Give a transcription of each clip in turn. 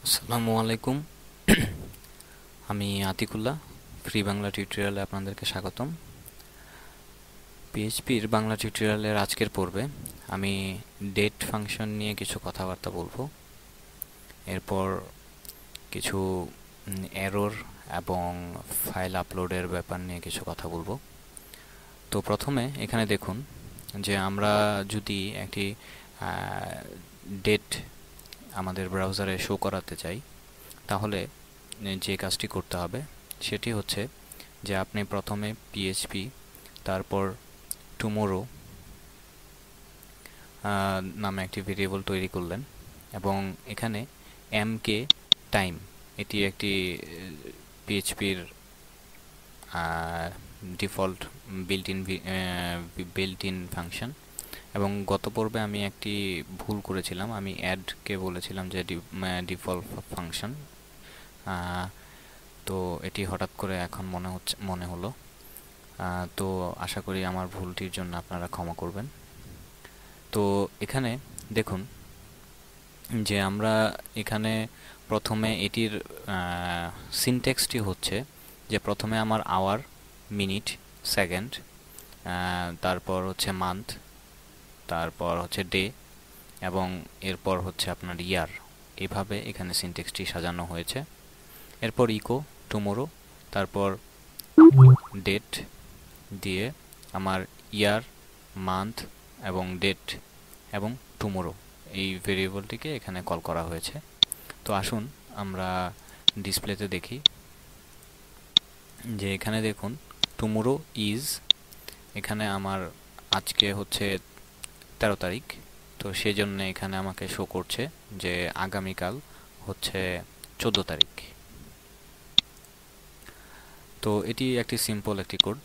আসসালামু আলাইকুম। আমি আতিকুল্লাহ, ফ্রি বাংলা টিউটোরিয়ালে আপনাদেরকে স্বাগতম। পিএইচপির বাংলা টিউটোরিয়ালের আজকের পর্বে আমি ডেট ফাংশন নিয়ে কিছু কথাবার্তা বলবো। এরপর কিছু এরর এবং ফাইল আপলোডের ব্যাপার নিয়ে কিছু কথা বলবো। তো প্রথমে এখানে দেখুন যে আমরা যদি একটি ডেট আমাদের ব্রাউজারে শো করাতে চাই, তাহলে যে কাজটি করতে হবে সেটি হচ্ছে যে আপনি প্রথমে পিএইচপি, তারপর টুমোরো নামে একটি ভেরিয়েবল তৈরি করলেন এবং এখানে এমকে টাইম, এটি একটি পিএইচপির ডিফল্ট বিল্ট ইন ফাংশন। এবং গত পর্বে আমি একটি ভুল করেছিলাম, আমি অ্যাডকে বলেছিলাম যে ডিফল্ট ফাংশন। তো এটি হঠাৎ করে এখন মনে হলো। তো আশা করি আমার ভুলটির জন্য আপনারা ক্ষমা করবেন। তো এখানে দেখুন যে আমরা এখানে প্রথমে এটির সিনট্যাক্সটি হচ্ছে যে প্রথমে আমার আওয়ার, মিনিট, সেকেন্ড, তারপর হচ্ছে মান্থ, তারপর হচ্ছে ডে এবং এরপর হচ্ছে আপনার ইয়ার। এভাবে এখানে সিনট্যাক্সটি সাজানো হয়েছে। এরপর ইকো টুমোরো, তারপর ডেট দিয়ে আমার ইয়ার, মান্থ এবং ডেট এবং টুমোরো এই ভেরিয়েবলটিকে এখানে কল করা হয়েছে। তো আসুন আমরা ডিসপ্লেতে দেখি যে এখানে দেখুন টুমোরো ইজ, এখানে আমার আজকে হচ্ছে 13 তারিখ, তো সেই জন্য এখানে আমাকে শো করছে যে আগামীকাল হচ্ছে 14 তারিখ। তো এটি একটি সিম্পল একটি কোড।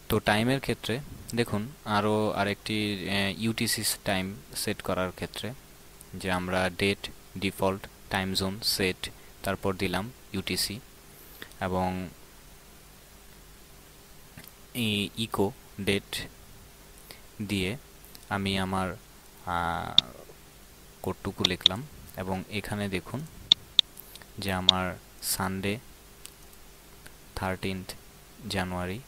তো টাইমের ক্ষেত্রে দেখুন আরও আরেকটি ইউটিসি টাইম সেট করার ক্ষেত্রে যে আমরা date, default, time zone set, তারপর দিলাম ইউটিসি এবং ইকো ডেট দিয়ে আমি আমার কোডটুকু লিখলাম এবং এখানে দেখুন যে আমার সানডে 13th জানুয়ারি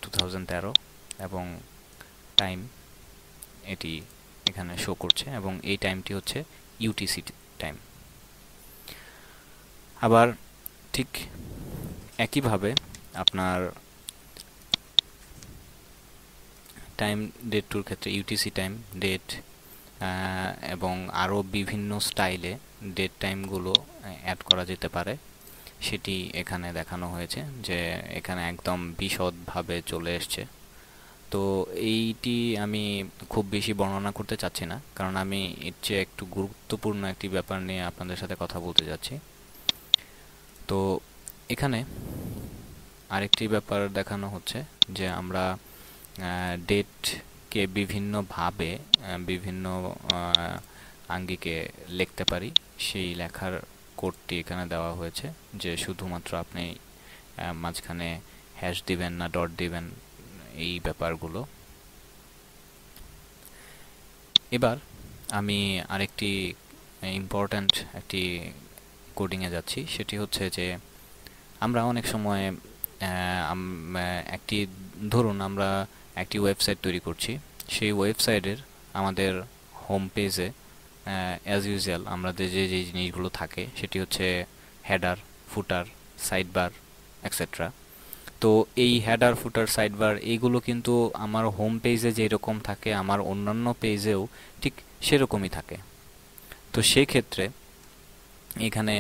2013 এবং টাইম এটি এখানে শো করছে এবং এই টাইমটি হচ্ছে ইউটিসি টাইম। আবার ঠিক একইভাবে আপনার টাইম ডেট টুর ক্ষেত্রে ইউটিসি টাইম, ডেট এবং আরও বিভিন্ন স্টাইলে ডেট টাইমগুলো অ্যাড করা যেতে পারে, সেটি এখানে দেখানো হয়েছে যে এখানে একদম বিশদভাবে চলে এসছে। তো এইটি আমি খুব বেশি বর্ণনা করতে চাচ্ছি না, কারণ আমি এর চেয়ে একটু গুরুত্বপূর্ণ একটি ব্যাপার নিয়ে আপনাদের সাথে কথা বলতে যাচ্ছি। তো এখানে আরেকটি ব্যাপার দেখানো হচ্ছে যে আমরা ডেটকে বিভিন্নভাবে বিভিন্ন আঙ্গিকে লিখতে পারি। সেই লেখার কোডটি এখানে দেওয়া হয়েছে যে শুধুমাত্র আপনি মাঝখানে হ্যাশ দিবেন না ডট দিবেন, এই ব্যাপারগুলো। এবার আমি আরেকটি ইম্পর্ট্যান্ট একটি কোডিংয়ে যাচ্ছি, সেটি হচ্ছে যে আমরা অনেক সময় একটি ধরুন আমরা একটি ওয়েবসাইট তৈরি করছি, সেই ওয়েবসাইটের আমাদের হোম পেজে অ্যাজ ইউজুয়াল আমাদের যে যে জিনিসগুলো থাকে সেটি হচ্ছে হেডার, ফুটার, সাইডবার এক্সেট্রা। তো এই হেডার, ফুটার, সাইডবার এইগুলো কিন্তু আমার হোম পেজে যেরকম থাকে আমার অন্যান্য পেজেও ঠিক সেরকমই থাকে। তো সেক্ষেত্রে এখানে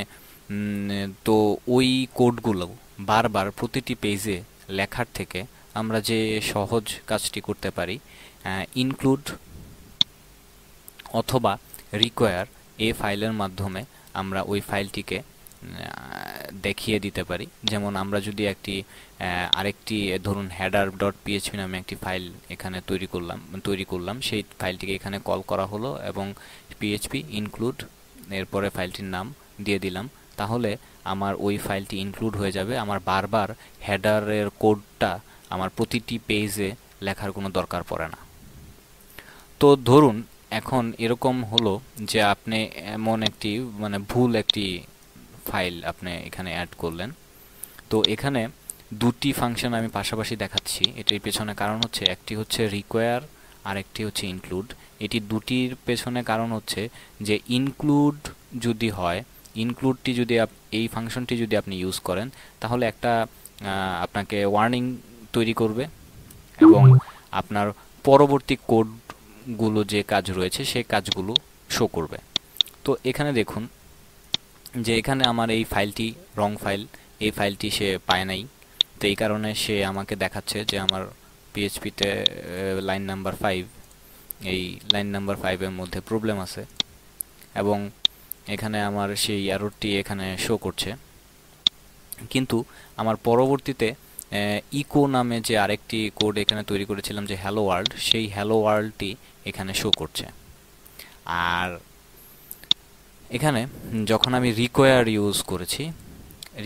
তো ওই কোডগুলো বারবার প্রতিটি পেজে লেখার থেকে আমরা যে সহজ কাজটি করতে পারি, ইনক্লুড অথবা রিকোয়ার এই ফাইলের মাধ্যমে আমরা ওই ফাইলটিকে দেখিয়ে দিতে পারি। যেমন আমরা যদি আরেকটি ধরুন হেডার ডট পিএইচপি নামে একটি ফাইল এখানে তৈরি করলাম, সেই ফাইলটিকে এখানে কল করা হলো এবং পিএইচপি ইনক্লুড এরপরে ফাইলটির নাম দিয়ে দিলাম, তাহলে আমার ওই ফাইলটি ইনক্লুড হয়ে যাবে। আমার বারবার হেডারের কোডটা আমার প্রতিটি পেজে লেখার কোনো দরকার পড়ে না। তো ধরুন এখন এরকম হলো যে আপনি এমন একটি মানে ভুল একটি ফাইল আপনি এখানে অ্যাড করলেন। তো এখানে দুটি ফাংশন আমি পাশাপাশি দেখাচ্ছি, এটির পেছনে কারণ হচ্ছে একটি হচ্ছে রিকোয়ার আর একটি হচ্ছে ইনক্লুড। এটি দুটির পেছনে কারণ হচ্ছে যে ইনক্লুড যদি হয়, ইনক্লুডটি যদি এই ফাংশনটি যদি আপনি ইউজ করেন তাহলে একটা আপনাকে ওয়ার্নিং তৈরি করবে এবং আপনার পরবর্তী কোডগুলো যে কাজ রয়েছে সেই কাজগুলো শো করবে। তো এখানে দেখুন যে এখানে আমার এই ফাইলটি রং ফাইল, এই ফাইলটি সে পায় নাই। তো এই কারণে সে আমাকে দেখাচ্ছে যে আমার পিএইচপিতে লাইন নাম্বার 5, এই লাইন নাম্বার 5-এর মধ্যে প্রবলেম আছে এবং এখানে আমার সেই এররটি এখানে শো করছে। কিন্তু আমার পরবর্তীতে ইকো নামে যে আরেকটি কোড এখানে তৈরি করেছিলাম যে হ্যালো ওয়ার্ল্ড, সেই হ্যালো ওয়ার্ল্ডটি এখানে শো করছে। আর এখানে যখন আমি রিকোয়ার ইউজ করেছি,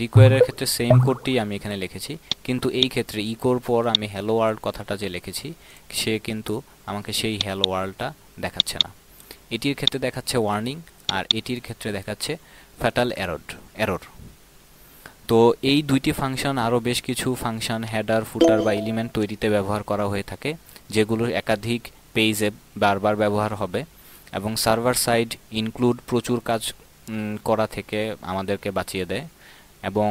রিকোয়ারের ক্ষেত্রে সেম কোডটি আমি এখানে লিখেছি, কিন্তু এই ক্ষেত্রে ইকোর পর আমি হ্যালো ওয়ার্ল্ড কথাটা যে লিখেছি সে কিন্তু আমাকে সেই হ্যালো ওয়ার্ল্ডটা দেখাচ্ছে না। এটির ক্ষেত্রে দেখাচ্ছে ওয়ার্নিং আর এটির ক্ষেত্রে দেখাচ্ছে ফ্যাটাল এরর। তো এই দুইটি ফাংশন আরও বেশ কিছু ফাংশন হেডার, ফুটার বা এলিমেন্ট তৈরিতে ব্যবহার করা হয়ে থাকে, যেগুলো একাধিক পেজে বারবার ব্যবহার হবে এবং সার্ভার সাইড ইনক্লুড প্রচুর কাজ করা থেকে আমাদেরকে বাঁচিয়ে দেয়। এবং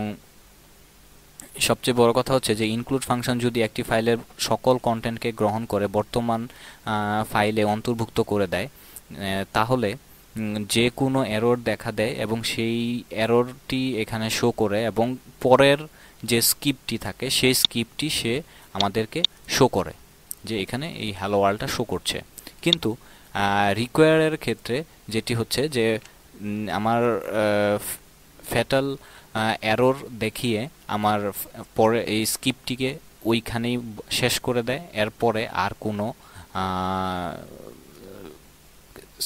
সবচেয়ে বড় কথা হচ্ছে যে ইনক্লুড ফাংশন যদি একটি ফাইলের সকল কন্টেন্টকে গ্রহণ করে বর্তমান ফাইলে অন্তর্ভুক্ত করে দেয়, তাহলে যে কোনো এরর দেখা দেয় এবং সেই এররটি এখানে শো করে এবং পরের যে স্কিপটি থাকে সেই স্কিপটি সে আমাদেরকে শো করে যে এখানে এই হ্যালো ওয়ার্ল্ডটা শো করছে। কিন্তু রিকোয়ারের ক্ষেত্রে যেটি হচ্ছে যে আমার ফ্যাটাল এরর দেখিয়ে আমার পরে এই স্কিপটিকে ওইখানেই শেষ করে দেয়, এরপরে আর কোনো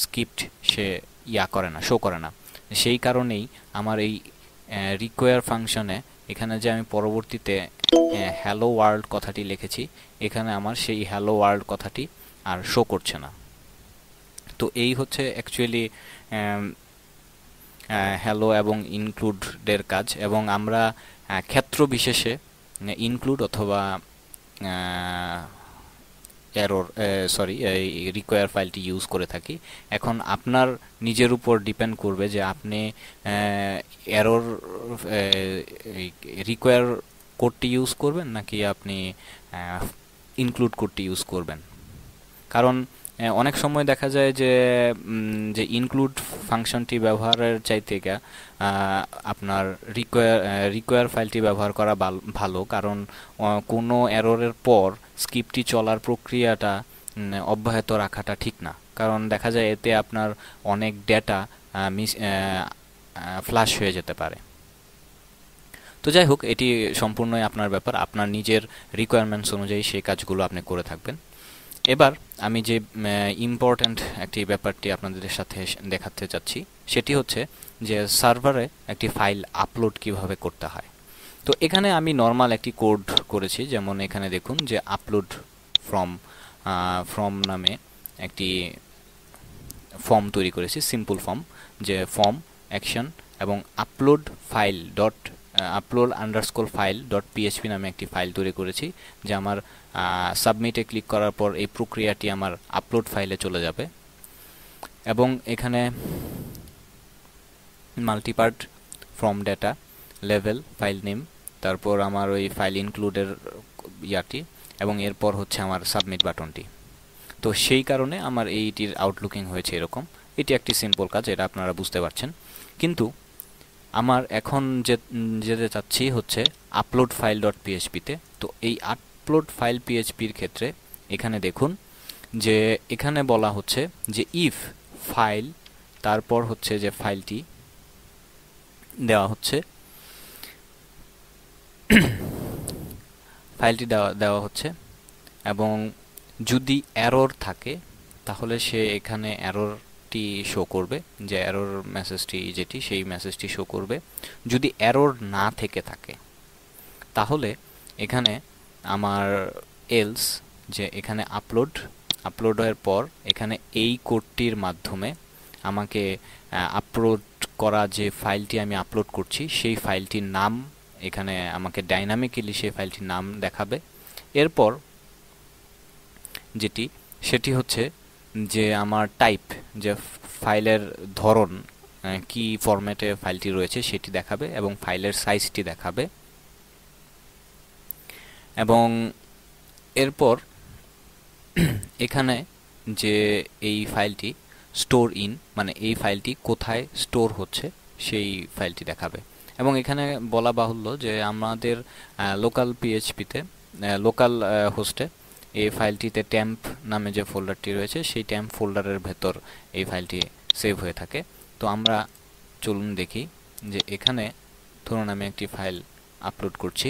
স্ক্রিপ্ট সে করে না, শো করে না। সেই কারণেই আমার এই রিকোয়ার ফাংশনে এখানে যে আমি পরবর্তীতে হ্যালো ওয়ার্ল্ড কথাটি লিখেছি, এখানে আমার সেই হ্যালো ওয়ার্ল্ড কথাটি আর শো করছে না। তো এই হচ্ছে অ্যাকচুয়ালি হ্যালো এবং ইনক্লুডের কাজ। এবং আমরা ক্ষেত্র বিশেষে ইনক্লুড অথবা রিকোয়ার ফাইলটি ইউজ করে থাকি। এখন আপনার নিজের উপর ডিপেন্ড করবে যে আপনি রিকোয়ার কোডটি ইউজ করবেন নাকি আপনি ইনক্লুড কোডটি ইউজ করবেন। কারণ অনেক সময় দেখা যায় যে ইনক্লুড ফাংশনটি ব্যবহারের চাইতে আপনার রিকোয়ার ফাইলটি ব্যবহার করা ভালো, কারণ কোনো এররের পর স্ক্রিপ্টটি চলার প্রক্রিয়াটা অব্যাহত রাখাটা ঠিক না। কারণ দেখা যায় এতে আপনার অনেক ডেটা ফ্লাশ হয়ে যেতে পারে। তো যাই হোক, এটি সম্পূর্ণই আপনার ব্যাপার, আপনার নিজের রিকোয়ারমেন্টস অনুযায়ী সেই কাজগুলো আপনি করে থাকবেন। এবার আমি যে ইম্পর্ট্যান্ট একটি ব্যাপারটি আপনাদের সাথে দেখাতে চাচ্ছি সেটি হচ্ছে যে সার্ভারে একটি ফাইল আপলোড কিভাবে করতে হয়। তো এখানে আমি নর্মাল একটি কোড করেছি, যেমন এখানে দেখুন যে আপলোড ফ্রম নামে একটি ফর্ম তৈরি করেছি, সিম্পল ফর্ম, যে ফর্ম অ্যাকশন এবং upload underscore file dot PHP নামে একটি ফাইল তৈরি করেছি, যে আমার সাবমিটে ক্লিক করার পর এই প্রক্রিয়াটি আমার আপলোড ফাইলে চলে যাবে। এবং এখানে multipart form data level file name, তারপর আমার ওই ফাইল ইনক্লুডের ইয়াটি এবং এরপর হচ্ছে আমার সাবমিট বাটনটি। তো সেই কারণে আমার এইটির আউটলুকিং হয়েছে এরকম। এটি একটি সিম্পল কাজ, এটা আপনারা বুঝতে পারছেন। কিন্তু আমার এখন যেতে চাচ্ছি হচ্ছে আপলোড ফাইল ডট পিএইচপিতে। তো এই আপলোড ফাইল পিএইচপির ক্ষেত্রে এখানে দেখুন যে এখানে বলা হচ্ছে যে ইফ ফাইল, তারপর হচ্ছে যে ফাইলটি দেওয়া হচ্ছে, ফাইলটি দেওয়া হচ্ছে এবং যদি এরর থাকে তাহলে সে এখানে এররটি শো করবে, যে এরর মেসেজটি যেটি সেই মেসেজটি শো করবে। যদি এরর না থেকে থাকে তাহলে এখানে আমার এলস, যে এখানে আপলোডের পর এখানে এই কোডটির মাধ্যমে আমাকে আপলোড করা যে ফাইলটি আমি আপলোড করছি সেই ফাইলটির নাম এখানে আমাকে ডাইনামিক্যালি সেই ফাইলটির নাম দেখাবে। এরপর সেটি হচ্ছে যে আমার টাইপ, যে ফাইলের ধরন, কি ফরম্যাটে ফাইলটি রয়েছে সেটি দেখাবে এবং ফাইলের সাইজটি দেখাবে। এবং এরপর এখানে যে এই ফাইলটি স্টোর ইন, মানে এই ফাইলটি কোথায় স্টোর হচ্ছে সেই ফাইলটি দেখাবে। এবং এখানে বলা বাহুল্য যে আমাদের লোকাল পিএইচপিতে লোকাল হোস্টে এই ফাইলটিতে ট্যাম্প নামে যে ফোল্ডারটি রয়েছে সেই ট্যাম্প ফোল্ডারের ভেতর এই ফাইলটি সেভ হয়ে থাকে। তো আমরা চলুন দেখি যে এখানে ধরুন আমি একটি ফাইল আপলোড করছি,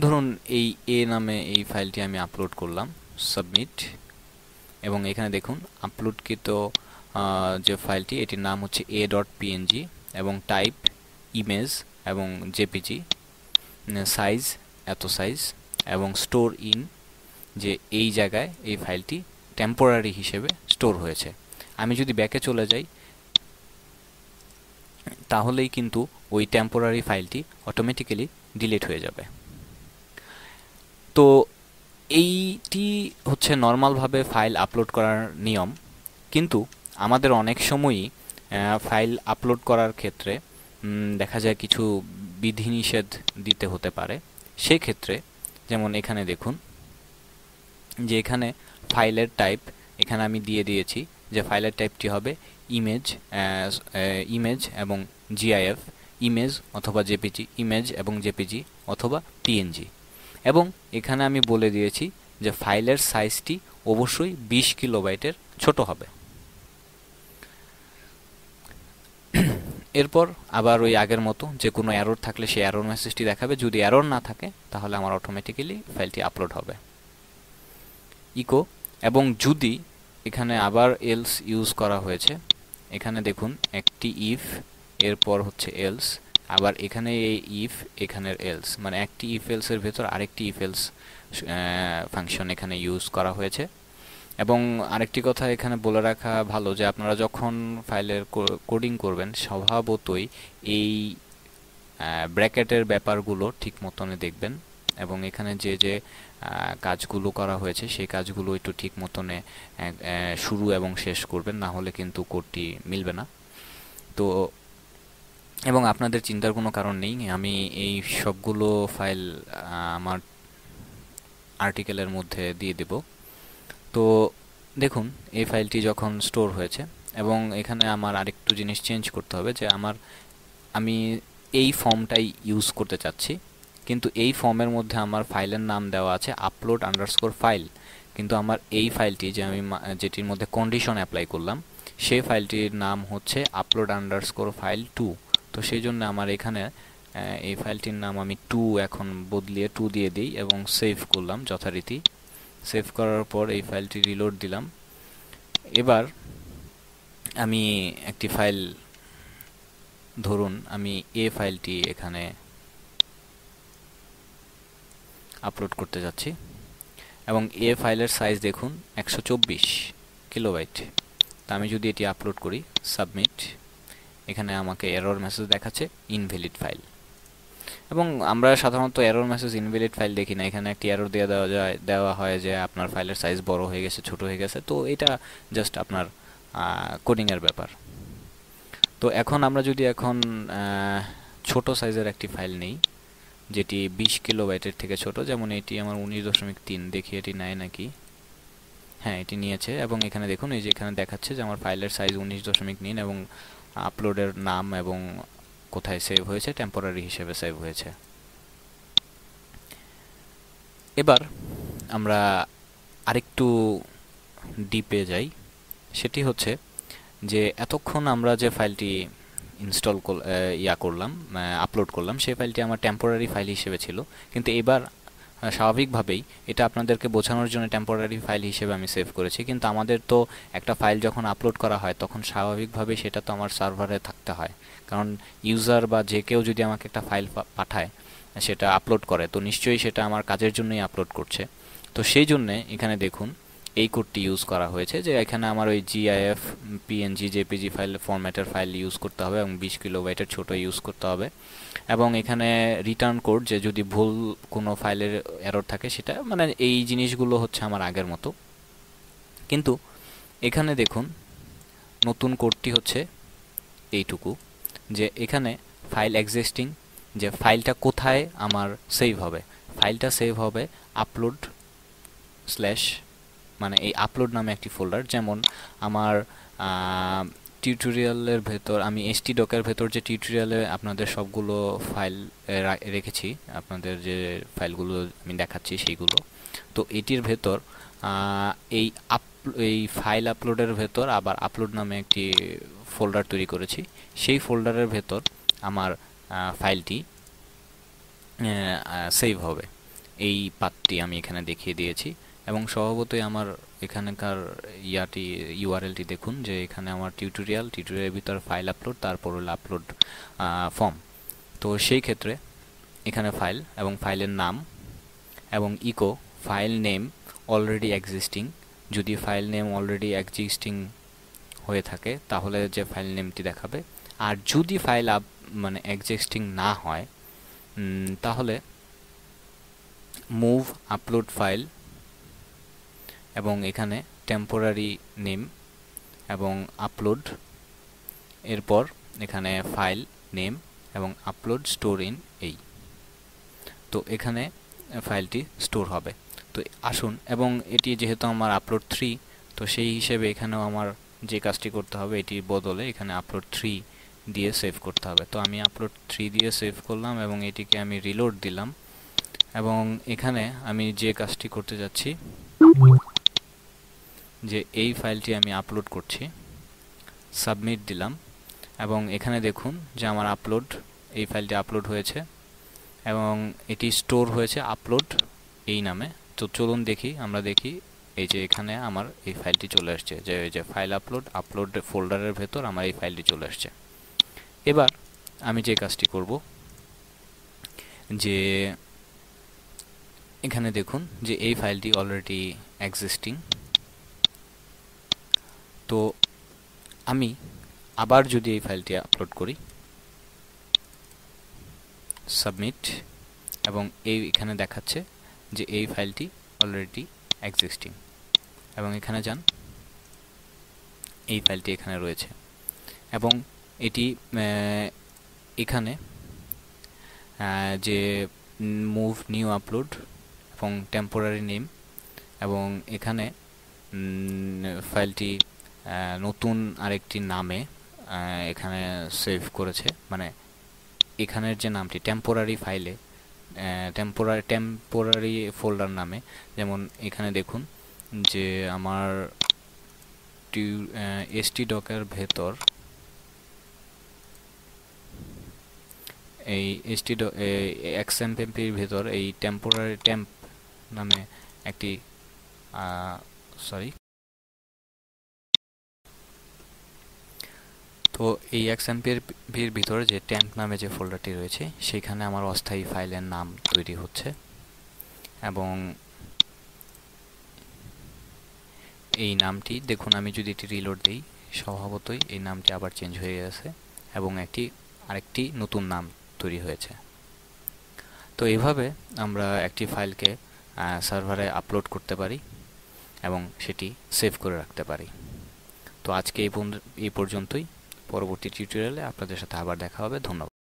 ধরুন এই এ নামে এই ফাইলটি আমি আপলোড করলাম, সাবমিট। এবং এখানে দেখুন আপলোডকৃত যে ফাইলটি এটির নাম হচ্ছে a.png এবং টাইপ ইমেজ এবং জেপিজি, সাইজ এত সাইজ এবং স্টোর ইন, যে এই জায়গায় এই ফাইলটি টেম্পোরারি হিসেবে স্টোর হয়েছে। আমি যদি ব্যাকে চলে যাই তাহলেই কিন্তু ওই টেম্পোরারি ফাইলটি অটোমেটিক্যালি ডিলিট হয়ে যাবে। তো এইটি হচ্ছে নর্মালভাবে ফাইল আপলোড করার নিয়ম। কিন্তু আমাদের অনেক সময়ই ফাইল আপলোড করার ক্ষেত্রে দেখা যায় কিছু বিধিনিষেধ দিতে হতে পারে। সেক্ষেত্রে যেমন এখানে দেখুন যে এখানে ফাইলের টাইপ এখানে আমি দিয়ে দিয়েছি যে ফাইলের টাইপটি হবে ইমেজ এবং জিআইএফ, ইমেজ অথবা জেপিজি, ইমেজ এবং জেপিজি অথবা পিএনজি। এবং এখানে আমি বলে দিয়েছি যে ফাইলের সাইজটি অবশ্যই 20 কিলোবাইটের ছোট হবে। এরপর আবার ওই আগের মতো যে কোনো এরর থাকলে সেই এরর মেসেজটি দেখাবে, যদি এরর না থাকে তাহলে আমার অটোমেটিক্যালি ফাইলটি আপলোড হবে। ইকো, এবং যদি এখানে আবার এলস ইউজ করা হয়েছে, এখানে দেখুন একটি ইফ, এরপর হচ্ছে এলস, আবার এখানে এই ইফ এখানের এলস, মানে একটি ইফ এলসের ভেতর আরেকটি ইফ এলস ফাংশন এখানে ইউজ করা হয়েছে। এবং আরেকটি কথা এখানে বলে রাখা ভালো যে আপনারা যখন ফাইলের কোডিং করবেন স্বভাবতই এই ব্র্যাকেটের ব্যাপারগুলো ঠিক মতনে দেখবেন এবং এখানে যে যে কাজগুলো করা হয়েছে সেই কাজগুলো একটু ঠিক মতনে শুরু এবং শেষ করবেন, না হলে কিন্তু কোডটি মিলবে না। তো এবং আপনাদের চিন্তার কোনো কারণ নেই, আমি এই সবগুলো ফাইল আমার আর্টিকেলের মধ্যে দিয়ে দেব। তো দেখুন এই ফাইলটি যখন স্টোর হয়েছে, এবং এখানে আমার আরেকটু জিনিস চেঞ্জ করতে হবে যে আমি এই ফর্মটাই ইউজ করতে চাচ্ছি, কিন্তু এই ফর্মের মধ্যে আমার ফাইলের নাম দেওয়া আছে আপলোড আন্ডারস্কোর ফাইল, কিন্তু আমার এই ফাইলটি যে আমি যেটির মধ্যে কন্ডিশন অ্যাপ্লাই করলাম সেই ফাইলটির নাম হচ্ছে আপলোড আন্ডারস্কোর ফাইল 2। তো সেই জন্য আমার এখানে এই ফাইলটির নাম আমি 2 এখন বদলিয়ে 2 দিয়ে দিই এবং সেভ করলাম যথারীতি। সেভ করার পর এই ফাইলটি রিলোড দিলাম। এবার আমি একটি ফাইল, ধরুন আমি এ ফাইলটি এখানে আপলোড করতে যাচ্ছি এবং এ ফাইলের সাইজ দেখুন 124 কিলোবাইট। তা আমি যদি এটি আপলোড করি, সাবমিট, এখানে আমাকে এরর মেসেজ দেখাচ্ছে ইনভ্যালিড ফাইল। এবং আমরা সাধারণত এরর মেসেজ ইনভ্যালিড ফাইল দেখি না, এখানে একটি এরর দেওয়া হয় যে আপনার ফাইলের সাইজ বড় হয়ে গেছে, ছোট হয়ে গেছে। তো এটা জাস্ট আপনার কোডিংয়ের ব্যাপার। তো এখন আমরা যদি ছোট সাইজের একটি ফাইল নেই যেটি 20 কিলোবাইটের থেকে ছোট, যেমন এটি আমার 19.3, দেখি এটি নেয় নাকি। হ্যাঁ, এটি নিয়েছে। এবং এখানে দেখুন এই যে এখানে দেখাচ্ছে যে আমার ফাইলের সাইজ 19.3 এবং আপলোডের নাম এবং কোথায় সেভ হয়েছে, টেম্পোরারি হিসেবে সেভ হয়েছে। এবার আমরা আরেকটু ডিপে যাই, সেটি হচ্ছে যে এতক্ষণ আমরা যে ফাইলটি আপলোড করলাম সেই ফাইলটি আমার টেম্পোরারি ফাইল হিসেবে ছিল, কিন্তু এবার স্বাভাবিকভাবেই এটা আপনাদেরকে বোঝানোর জন্য টেম্পোরারি ফাইল হিসেবে আমি সেভ করেছি। কিন্তু আমাদের তো একটা ফাইল যখন আপলোড করা হয় তখন স্বাভাবিকভাবেই সেটা তো আমার সার্ভারে থাকতে হয়, কারণ ইউজার বা যে কেউ যদি আমাকে একটা ফাইল পাঠায় সেটা আপলোড করে তো নিশ্চয়ই সেটা আমার কাজের জন্যই আপলোড করছে। তো তো সেই জন্যে এখানে দেখুন এই কোডটি ইউজ করা হয়েছে, যে এখানে আমার ওই জিআইএফ, পিএনজি, জেপিজি ফাইল ফরম্যাটের ফাইল ইউজ করতে হবে এবং 20 কিলোবাইটের ছোট ইউজ করতে হবে। এবং এখানে রিটার্ন কোড, যে যদি ভুল কোনো ফাইলের এরর থাকে সেটা, মানে এই জিনিসগুলো হচ্ছে আমার আগের মতো। কিন্তু এখানে দেখুন নতুন কোডটি হচ্ছে এইটুকু, যে এখানে ফাইল এক্সিস্টিং, যে ফাইলটা কোথায় আমার সেভ হবে, ফাইলটা সেভ হবে আপলোড স্ল্যাশ, মানে এই আপলোড নামে একটি ফোল্ডার। যেমন আমার টিউটোরিয়ালের ভেতর আমি htdoc-এর ভেতর যে টিউটোরিয়ালে আপনাদের সবগুলো ফাইল রেখেছি, আপনাদের যে ফাইলগুলো আমি দেখাচ্ছি সেইগুলো, তো এটির ভেতর এই ফাইল আপলোডের ভেতর আবার আপলোড নামে একটি ফোল্ডার তৈরি করেছি। সেই ফোল্ডারের ভেতর আমার ফাইলটি সেভ হবে। এই পাথটি আমি এখানে দেখিয়ে দিয়েছি এবং স্বভাবতই আমার এখানকার ইউআরএলটি দেখুন, যে এখানে আমার টিউটোরিয়ালের ভিতর ফাইল আপলোড, তারপর হলো আপলোড ফর্ম। তো সেই ক্ষেত্রে এখানে ফাইল এবং ফাইলের নাম এবং echo file name already existing. যদি ফাইল নেম অলরেডি এক্সিস্টিং হয়ে থাকে তাহলে যে ফাইল নেমটি দেখাবে, আর যদি ফাইল মানে এক্সিস্টিং না হয় তাহলে মুভ আপলোড ফাইল এবং এখানে টেম্পোরারি নেম এবং আপলোড, এরপর এখানে ফাইল নেম এবং আপলোড স্টোর ইন এই। তো এখানে ফাইলটি স্টোর হবে। তো আসুন, এবং এটি যেহেতু আমার আপলোড 3, তো সেই হিসেবে এখানেও আমার যে কাজটি করতে হবে এটির বদলে এখানে আপলোড 3 দিয়ে সেভ করতে হবে। তো আমি আপলোড 3 দিয়ে সেভ করলাম এবং এটিকে আমি রিলোড দিলাম এবং এখানে আমি যে কাজটি করতে যাচ্ছি, যে এই ফাইলটি আমি আপলোড করছি, সাবমিট দিলাম এবং এখানে দেখুন যে আমার এই ফাইলটি আপলোড হয়েছে এবং এটি স্টোর হয়েছে আপলোড এই নামে। তো চলুন আমরা দেখি, এই যে এখানে আমার এই ফাইলটি চলে আসছে, যে ফাইল আপলোড ফোল্ডারের ভেতর আমার এই ফাইলটি চলে আসছে। এবার আমি যে কাজটি করব, যে এখানে দেখুন যে এই ফাইলটি অলরেডি এক্সিস্টিং। তো আমি আবার যদি এই ফাইলটি আপলোড করি, সাবমিট, এবং এখানে দেখাচ্ছে যে এই ফাইলটি অলরেডি এক্সিস্টিং, এবং এখানে যান, এই ফাইলটি এখানে রয়েছে এবং এটি এখানে যে মুভ নিউ আপলোড এবং টেম্পোরারি নেম, এবং এখানে ফাইলটি নতুন আরেকটি নামে এখানে সেভ করেছে, মানে এখানের যে নামটি টেম্পোরারি ফাইলে টেম্পোরারি ফোল্ডার নামে। যেমন এখানে দেখুন যে আমার htdoc-এর ভেতর এই XMPP-র ভেতর এই টেম্পোরারি টেম্প নামে একটি তো এই XMPP-র ভিতরে যে টেম্প নামে যে ফোল্ডারটি রয়েছে সেখানে আমার অস্থায়ী ফাইলের নাম তৈরি হচ্ছে এবং এই নামটি দেখুন, আমি যদি এটি রিলোড দিই স্বভাবতই এই নামটি আবার চেঞ্জ হয়ে গেছে এবং আরেকটি নতুন নাম তৈরি হয়েছে। তো এইভাবে আমরা একটি ফাইলকে সার্ভারে আপলোড করতে পারি এবং সেটি সেভ করে রাখতে পারি। তো আজকে এই পর্যন্তই। পরবর্তী টিউটোরিয়ালে আপনাদের সাথে আবার দেখা হবে। ধন্যবাদ।